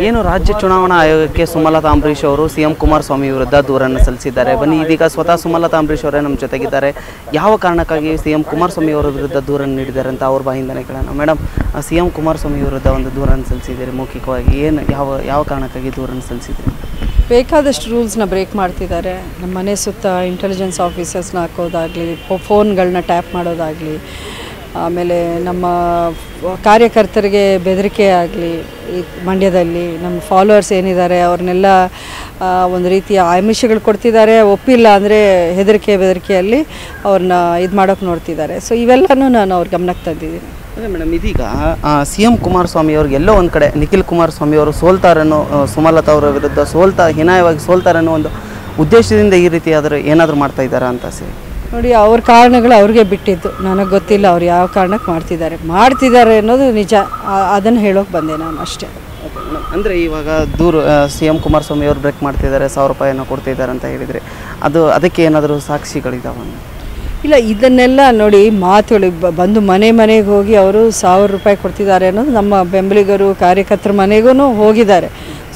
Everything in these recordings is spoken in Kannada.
ಏನು ರಾಜ್ಯ ಚುನಾವಣಾ ಆಯೋಗಕ್ಕೆ ಸುಮಲತಾ ಅಂಬರೀಶ್ ಅವರು ಸಿಎಂ ಕುಮಾರಸ್ವಾಮಿ ವಿರುದ್ಧ ದೂರನ್ನು ಸಲ್ಲಿಸಿದ್ದಾರೆ. ಬನ್ನಿ ಇದೀಗ ಸ್ವತಃ ಸುಮಲತಾ ಅಂಬರೀಶ್ ಅವರೇ ನಮ್ಮ ಜೊತೆಗಿದ್ದಾರೆ. ಯಾವ ಕಾರಣಕ್ಕಾಗಿ ಸಿಎಂ ಕುಮಾರಸ್ವಾಮಿ ಅವರ ವಿರುದ್ಧ ದೂರನ್ನು ನೀಡಿದ್ದಾರೆ ಅಂತ ಅವ್ರ ಬಾಯಿಂದನೇ ಕೇಳೋಣ. ಮೇಡಮ್, ಸಿಎಂ ಕುಮಾರಸ್ವಾಮಿ ವಿರುದ್ಧ ಒಂದು ದೂರನ್ನು ಸಲ್ಲಿಸಿದ್ದೀರಿ ಮೌಖಿಕವಾಗಿ. ಏನು ಯಾವ ಕಾರಣಕ್ಕಾಗಿ ದೂರನ್ನು ಸಲ್ಲಿಸಿದ್ರಿ? ಬೇಕಾದಷ್ಟು ರೂಲ್ಸ್ನ ಬ್ರೇಕ್ ಮಾಡ್ತಿದ್ದಾರೆ. ನಮ್ಮ ಮನೆ ಸುತ್ತ ಇಂಟೆಲಿಜೆನ್ಸ್ ಆಫೀಸರ್ಸ್ನ ಹಾಕೋದಾಗಲಿ, ಫೋನ್ಗಳನ್ನ ಟ್ಯಾಪ್ ಮಾಡೋದಾಗಲಿ, ಆಮೇಲೆ ನಮ್ಮ ಕಾರ್ಯಕರ್ತರಿಗೆ ಬೆದರಿಕೆ ಆಗಲಿ, ಈ ಮಂಡ್ಯದಲ್ಲಿ ನಮ್ಮ ಫಾಲೋವರ್ಸ್ ಏನಿದ್ದಾರೆ ಅವ್ರನ್ನೆಲ್ಲ ಒಂದು ರೀತಿಯ ಆಮಿಷಗಳು ಕೊಡ್ತಿದ್ದಾರೆ. ಒಪ್ಪಿಲ್ಲ ಅಂದರೆ ಬೆದರಿಕೆಯಲ್ಲಿ ಅವ್ರನ್ನ ಇದು ಮಾಡೋಕ್ಕೆ ನೋಡ್ತಿದ್ದಾರೆ. ಸೊ ಇವೆಲ್ಲನೂ ನಾನು ಅವ್ರ ಗಮನಕ್ಕೆ ತಂದಿದ್ದೀನಿ. ಅದೇ ಮೇಡಮ್, ಇದೀಗ ಸಿಎಂ ಕುಮಾರಸ್ವಾಮಿ ಅವ್ರಿಗೆ ಎಲ್ಲೋ ಒಂದು ಕಡೆ ನಿಖಿಲ್ ಕುಮಾರಸ್ವಾಮಿ ಅವರು ಸೋಲ್ತಾರನ್ನೋ, ಸುಮಲತಾ ಅವರ ವಿರುದ್ಧ ಹೀನಾಯವಾಗಿ ಸೋಲ್ತಾರನ್ನೋ ಒಂದು ಉದ್ದೇಶದಿಂದ ಈ ರೀತಿ ಆದರೂ ಏನಾದರೂ ಮಾಡ್ತಾ ಇದ್ದಾರಾ ಅಂತ ನೋಡಿ. ಅವ್ರ ಕಾರಣಗಳು ಅವ್ರಿಗೆ ಬಿಟ್ಟಿದ್ದು, ನನಗೆ ಗೊತ್ತಿಲ್ಲ ಅವ್ರು ಯಾವ ಕಾರಣಕ್ಕೆ ಮಾಡ್ತಿದ್ದಾರೆ ಅನ್ನೋದು ನಿಜ. ಅದನ್ನು ಹೇಳೋಕೆ ಬಂದೆ ನಾನು ಅಷ್ಟೇ. ಅಂದರೆ ಇವಾಗ ಸಿಎಂ ಕುಮಾರಸ್ವಾಮಿ ಅವರು ಬ್ರೇಕ್ ಮಾಡ್ತಿದ್ದಾರೆ, 1000 ರೂಪಾಯಿಯನ್ನು ಕೊಡ್ತಿದ್ದಾರೆ ಅಂತ ಹೇಳಿದರೆ ಅದಕ್ಕೆ ಏನಾದರೂ ಸಾಕ್ಷಿಗಳಿದ್ದಾವೆ? ಇಲ್ಲ, ಇದನ್ನೆಲ್ಲ ನೋಡಿ ಮಾತುಗಳು ಬಂದು ಮನೆಗೆ ಹೋಗಿ ಅವರು 1000 ರೂಪಾಯಿ ಕೊಡ್ತಿದ್ದಾರೆ ಅನ್ನೋದು ನಮ್ಮ ಬೆಂಬಲಿಗರು ಕಾರ್ಯಕರ್ತರ ಮನೆಗೂ ಹೋಗಿದ್ದಾರೆ.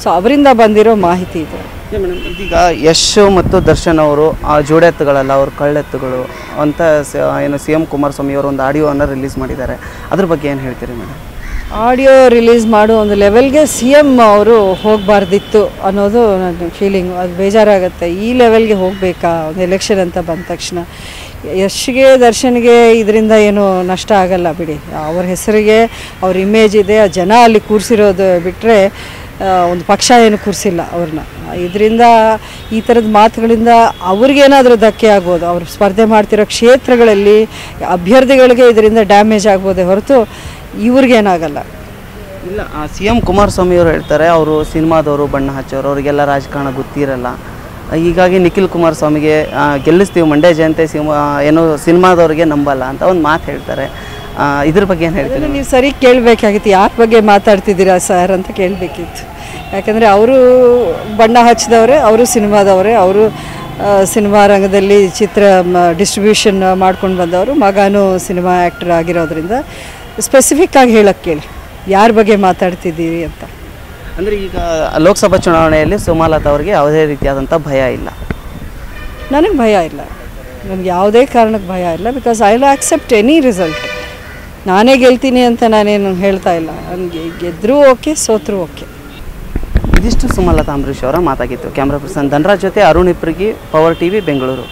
ಸೊ ಅವರಿಂದ ಬಂದಿರೋ ಮಾಹಿತಿ ಇದು. ಮೇಡಮ್, ಇದೀಗ ಯಶ್ ಮತ್ತು ದರ್ಶನ್ ಅವರು ಜೋಡೆತ್ತುಗಳಲ್ಲ, ಅವರು ಕಳ್ಳೆತ್ತುಗಳು ಅಂತ ಏನು ಸಿಎಂ ಕುಮಾರಸ್ವಾಮಿ ಅವರು ಒಂದು ಆಡಿಯೋವನ್ನು ರಿಲೀಸ್ ಮಾಡಿದ್ದಾರೆ. ಅದ್ರ ಬಗ್ಗೆ ಏನು ಹೇಳ್ತೀರಿ ಮೇಡಮ್? ಆಡಿಯೋ ರಿಲೀಸ್ ಮಾಡೋ ಒಂದು ಲೆವೆಲ್ಗೆ ಸಿಎಂ ಅವರು ಹೋಗಬಾರ್ದಿತ್ತು ಅನ್ನೋದು ನನ್ನ ಫೀಲಿಂಗು. ಅದು ಬೇಜಾರಾಗುತ್ತೆ. ಈ ಲೆವೆಲ್ಗೆ ಹೋಗಬೇಕಾ ಒಂದು ಎಲೆಕ್ಷನ್ ಅಂತ ಬಂದ ತಕ್ಷಣ? ಯಶ್ಗೆ ದರ್ಶನ್ಗೆ ಇದರಿಂದ ಏನು ನಷ್ಟ ಆಗಲ್ಲ ಬಿಡಿ. ಅವ್ರ ಹೆಸರಿಗೆ ಅವ್ರ ಇಮೇಜ್ ಇದೆ, ಜನ ಅಲ್ಲಿ ಕೂರಿಸಿರೋದು ಬಿಟ್ಟರೆ ಒಂದು ಪಕ್ಷ ಏನು ಕೂರಿಸಿಲ್ಲ ಅವ್ರನ್ನ. ಇದರಿಂದ ಈ ಥರದ ಮಾತುಗಳಿಂದ ಅವ್ರಿಗೇನಾದರೂ ಧಕ್ಕೆ ಆಗ್ಬೋದು. ಅವರು ಸ್ಪರ್ಧೆ ಮಾಡ್ತಿರೋ ಕ್ಷೇತ್ರಗಳಲ್ಲಿ ಅಭ್ಯರ್ಥಿಗಳಿಗೆ ಇದರಿಂದ ಡ್ಯಾಮೇಜ್ ಆಗ್ಬೋದೇ ಹೊರತು ಇವ್ರಿಗೇನಾಗಲ್ಲ. ಇಲ್ಲ, ಸಿಎಂ ಕುಮಾರಸ್ವಾಮಿ ಅವರು ಹೇಳ್ತಾರೆ ಅವರು ಸಿನಿಮಾದವರು, ಬಣ್ಣ ಹಚ್ಚೋರು, ಅವರಿಗೆಲ್ಲ ರಾಜಕಾರಣ ಗೊತ್ತಿರಲ್ಲ. ಹೀಗಾಗಿ ನಿಖಿಲ್ ಕುಮಾರಸ್ವಾಮಿಗೆ ಗೆಲ್ಲಿಸ್ತೀವಿ, ಮಂಡ್ಯ ಜನತೆ ಏನೋ ಸಿನಿಮಾದವ್ರಿಗೆ ನಂಬಲ್ಲ ಅಂತ ಒಂದು ಮಾತು ಹೇಳ್ತಾರೆ. ಇದ್ರ ಬಗ್ಗೆ ಏನು ಹೇಳ್ತೀವಿ? ನೀವು ಸರಿ ಕೇಳಬೇಕಾಗಿತ್ತು, ಯಾರ ಬಗ್ಗೆ ಮಾತಾಡ್ತಿದ್ದೀರಾ ಸರ್ ಅಂತ ಕೇಳಬೇಕಿತ್ತು. ಯಾಕಂದರೆ ಅವರು ಬಣ್ಣ ಹಚ್ಚಿದವರೇ, ಅವರು ಸಿನಿಮಾದವರೇ, ಅವರು ಸಿನಿಮಾ ರಂಗದಲ್ಲಿ ಚಿತ್ರ ಡಿಸ್ಟ್ರಿಬ್ಯೂಷನ್ ಮಾಡ್ಕೊಂಡು ಬಂದವರು, ಮಗನೂ ಸಿನಿಮಾ ಆ್ಯಕ್ಟರ್ ಆಗಿರೋದ್ರಿಂದ ಸ್ಪೆಸಿಫಿಕ್ಕಾಗಿ ಹೇಳೋಕ್ಕೆ ಕೇಳಿ ಯಾರ ಬಗ್ಗೆ ಮಾತಾಡ್ತಿದ್ದೀವಿ ಅಂತ. ಅಂದರೆ ಈಗ ಲೋಕಸಭಾ ಚುನಾವಣೆಯಲ್ಲಿ ಸುಮಲತಾ ಅವರಿಗೆ ಯಾವುದೇ ರೀತಿಯಾದಂಥ ಭಯ ಇಲ್ಲ? ನನಗೆ ಭಯ ಇಲ್ಲ, ನನಗೆ ಯಾವುದೇ ಕಾರಣಕ್ಕೆ ಭಯ ಇಲ್ಲ. Because I will accept any result. ನಾನೇ ಗೆಲ್ತೀನಿ ಅಂತ ನಾನೇನು ಹೇಳ್ತಾ ಇಲ್ಲ. ನನಗೆ ಗೆದ್ದರೂ ಓಕೆ, ಸೋತ್ರೂ ಓಕೆ. ಇದಿಷ್ಟು ಸುಮಲತಾ ಅಂಬರೀಶ್ ಅವರ ಮಾತಾಗಿತ್ತು. ಕ್ಯಾಮ್ರಾ ಪರ್ಸನ್ ಧನರಾಜ್ ಜೊತೆ ಅರುಣ್ ಇಪ್ರಗಿ, ಪವರ್ ಟಿವಿ, ಬೆಂಗಳೂರು.